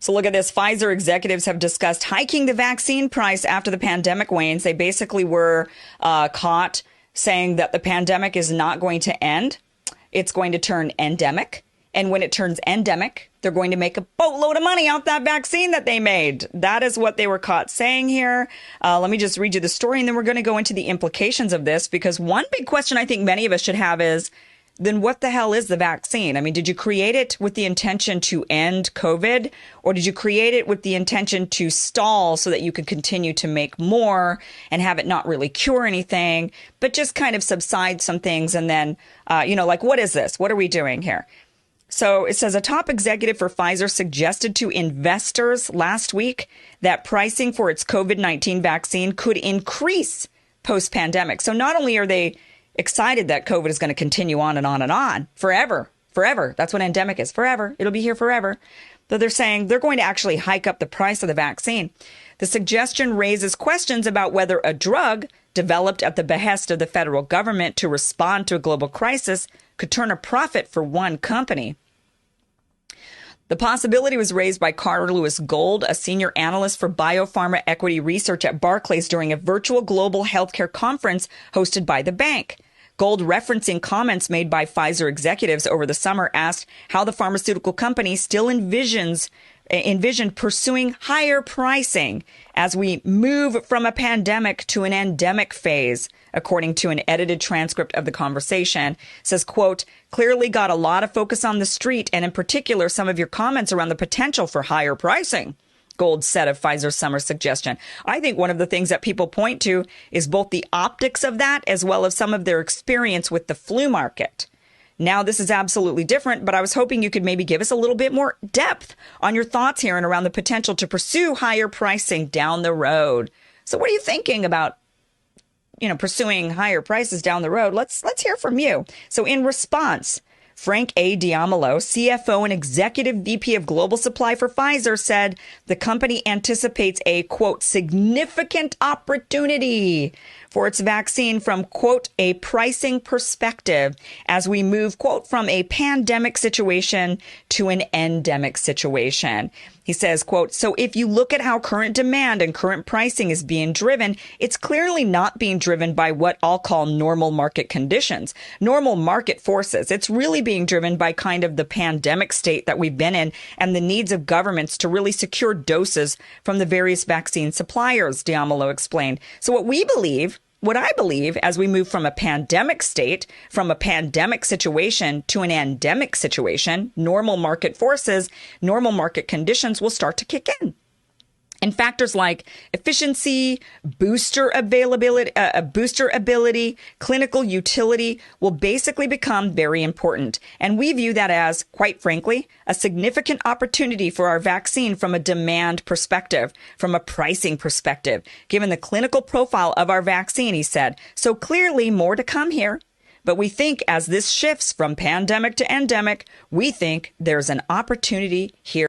So look at this. Pfizer executives have discussed hiking the vaccine price after the pandemic wanes. They basically were caught saying that the pandemic is not going to end. It's going to turn endemic. And when it turns endemic, they're going to make a boatload of money off that vaccine that they made. That is what they were caught saying here. Let me just read you the story, and then we're going to go into the implications of this, because one big question I think many of us should have is, then what the hell is the vaccine? I mean, did you create it with the intention to end COVID, or did you create it with the intention to stall so that you could continue to make more and have it not really cure anything, but just kind of subside some things? And then, like, what is this? What are we doing here? So it says a top executive for Pfizer suggested to investors last week that pricing for its COVID-19 vaccine could increase post-pandemic. So not only are they excited that COVID is going to continue on and on and on forever. That's what endemic is, forever. It'll be here forever. But they're saying they're going to actually hike up the price of the vaccine. The suggestion raises questions about whether a drug developed at the behest of the federal government to respond to a global crisis could turn a profit for one company. The possibility was raised by Carter Lewis Gold, a senior analyst for biopharma equity research at Barclays, during a virtual global healthcare conference hosted by the bank. Gold, referencing comments made by Pfizer executives over the summer, asked how the pharmaceutical company still envisioned pursuing higher pricing as we move from a pandemic to an endemic phase. According to an edited transcript of the conversation, it says, quote, clearly got a lot of focus on the street, and in particular, some of your comments around the potential for higher pricing, Gold said of Pfizer's summer suggestion. I think one of the things that people point to is both the optics of that as well as some of their experience with the flu market. Now, this is absolutely different, but I was hoping you could maybe give us a little bit more depth on your thoughts here and around the potential to pursue higher pricing down the road. So what are you thinking about, pursuing higher prices down the road? Let's hear from you. So in response, Frank A. Diamolo, CFO and Executive VP of Global Supply for Pfizer, said the company anticipates a, quote, significant opportunity for its vaccine from, quote, a pricing perspective as we move, quote, from a pandemic situation to an endemic situation. He says, quote, so if you look at how current demand and current pricing is being driven, it's clearly not being driven by what I'll call normal market conditions, normal market forces. It's really being driven by kind of the pandemic state that we've been in and the needs of governments to really secure doses from the various vaccine suppliers, Diamolo explained. So what I believe, as we move from a pandemic state, from a pandemic situation to an endemic situation, normal market forces, normal market conditions will start to kick in. And factors like efficiency, booster ability, clinical utility will basically become very important. And we view that as, quite frankly, a significant opportunity for our vaccine from a demand perspective, from a pricing perspective, given the clinical profile of our vaccine, he said. So clearly more to come here. But we think as this shifts from pandemic to endemic, we think there's an opportunity here.